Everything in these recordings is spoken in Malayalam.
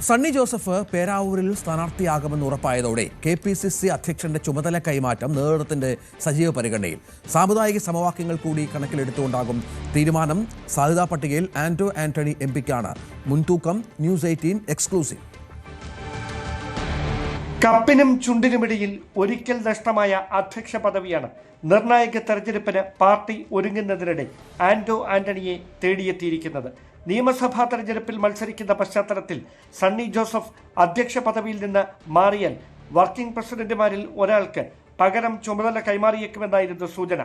സണ്ണി ജോസഫ് പേരാവൂരിൽ സ്ഥാനാർത്ഥിയാകുമെന്ന് ഉറപ്പായതോടെ KPCC അധ്യക്ഷന്റെ ചുമതല കൈമാറ്റം നേതൃത്വത്തിന്റെ സജീവ പരിഗണനയിൽ. സാമുദായിക സമവാക്യങ്ങൾ കൂടി കണക്കിലെടുത്തുകൊണ്ടാകും തീരുമാനം. സാധ്യതാ പട്ടികയിൽ ആന്റോ ആന്റണി MP-ക്കാണ് മുൻതൂക്കം. News 18 exclusive. കപ്പിനും ചുണ്ടിനുമിടയിൽ ഒരിക്കൽ നഷ്ടമായ അധ്യക്ഷ പദവിയാണ് നിർണായക തെരഞ്ഞെടുപ്പിന് പാർട്ടി ഒരുങ്ങുന്നതിനിടെ ആന്റോ ആന്റണിയെ തേടിയെത്തിയിരിക്കുന്നത്. നിയമസഭാ തെരഞ്ഞെടുപ്പിൽ മത്സരിക്കുന്ന പശ്ചാത്തലത്തിൽ സണ്ണി ജോസഫ് അധ്യക്ഷ പദവിയിൽ നിന്ന് മാറിയാൽ വർക്കിംഗ് പ്രസിഡന്റുമാരിൽ ഒരാൾക്ക് പകരം ചുമതല കൈമാറിയേക്കുമെന്നായിരുന്നു സൂചന.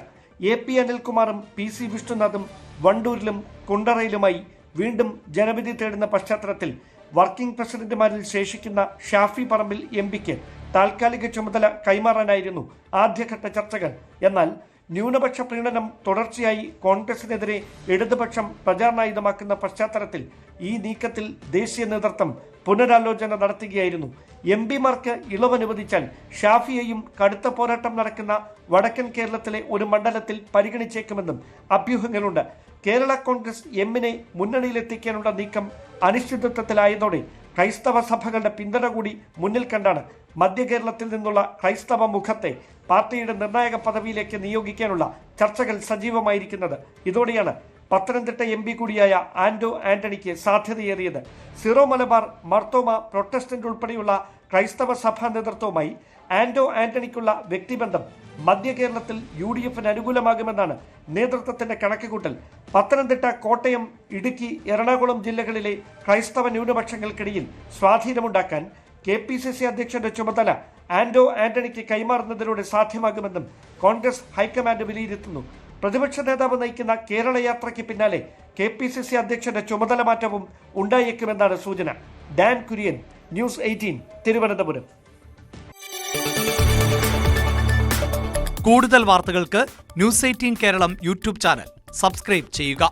AP അനിൽകുമാറും PC വിഷ്ണുനാഥും വണ്ടൂരിലും കുണ്ടറയിലുമായി വീണ്ടും ജനവിധി തേടുന്ന പശ്ചാത്തലത്തിൽ വർക്കിംഗ് പ്രസിഡന്റുമാരിൽ ശേഷിക്കുന്ന ഷാഫി പറമ്പിൽ MP-ക്ക് താൽക്കാലിക ചുമതല കൈമാറാനായിരുന്നു ആദ്യഘട്ട ചർച്ചകൾ. എന്നാൽ ന്യൂനപക്ഷ പ്രീണനം തുടർച്ചയായി കോൺഗ്രസിനെതിരെ ഇടതുപക്ഷം പ്രചാരണായുധമാക്കുന്ന പശ്ചാത്തലത്തിൽ ഈ നീക്കത്തിൽ ദേശീയ നേതൃത്വം പുനരാലോചന നടത്തുകയായിരുന്നു. MP-മാർക്ക് ഇളവനുവദിച്ചാൽ ഷാഫിയെയും കടുത്ത പോരാട്ടം നടക്കുന്ന വടക്കൻ കേരളത്തിലെ ഒരു മണ്ഡലത്തിൽ പരിഗണിച്ചേക്കുമെന്നും അഭ്യൂഹങ്ങളുണ്ട്. കേരള കോൺഗ്രസ് M-നെ മുന്നണിയിലെത്തിക്കാനുള്ള നീക്കം അനിശ്ചിതത്വത്തിലായതോടെ ക്രൈസ്തവ സഭകളുടെ പിന്തുണ കൂടി മുന്നിൽ കണ്ടാണ് മധ്യ കേരളത്തിൽ നിന്നുള്ള ക്രൈസ്തവ മുഖത്തെ പാർട്ടിയുടെ നിർണായക പദവിയിലേക്ക് നിയോഗിക്കാനുള്ള ചർച്ചകൾ സജീവമായിരിക്കുന്നത്. ഇതോടെയാണ് പത്തനംതിട്ട MP കൂടിയായ ആന്റോ ആന്റണിക്ക് സാധ്യതയേറിയത്. സിറോ മലബാർ, മർത്തോമ, പ്രൊട്ടസ്റ്റന്റ് ഉൾപ്പെടെയുള്ള ക്രൈസ്തവ സഭാ നേതൃത്വവുമായി ആന്റോ ആന്റണിക്കുള്ള വ്യക്തിബന്ധം മധ്യ കേരളത്തിൽ UDF-ന് അനുകൂലമാകുമെന്നാണ് നേതൃത്വത്തിന്റെ കണക്കുകൂട്ടൽ. പത്തനംതിട്ട, കോട്ടയം, ഇടുക്കി, എറണാകുളം ജില്ലകളിലെ ക്രൈസ്തവ ന്യൂനപക്ഷങ്ങൾക്കിടയിൽ സ്വാധീനമുണ്ടാക്കാൻ KPCC അധ്യക്ഷന്റെ ചുമതല ആന്റോ ആന്റണിക്ക് കൈമാറുന്നതിലൂടെ സാധ്യമാകുമെന്നും കോൺഗ്രസ് ഹൈക്കമാൻഡ് വിലയിരുത്തുന്നു. പ്രതിപക്ഷ നേതാവ് നയിക്കുന്ന കേരള യാത്രയ്ക്ക് പിന്നാലെ KPCC അധ്യക്ഷന്റെ ചുമതല മാറ്റവും ഉണ്ടായേക്കുമെന്നാണ് സൂചന. Dan Kurian, news 18, Thiruvananthapuram. കൂടുതൽ വാർത്തകൾക്ക് news 18 Keralam YouTube channel subscribe ചെയ്യുക.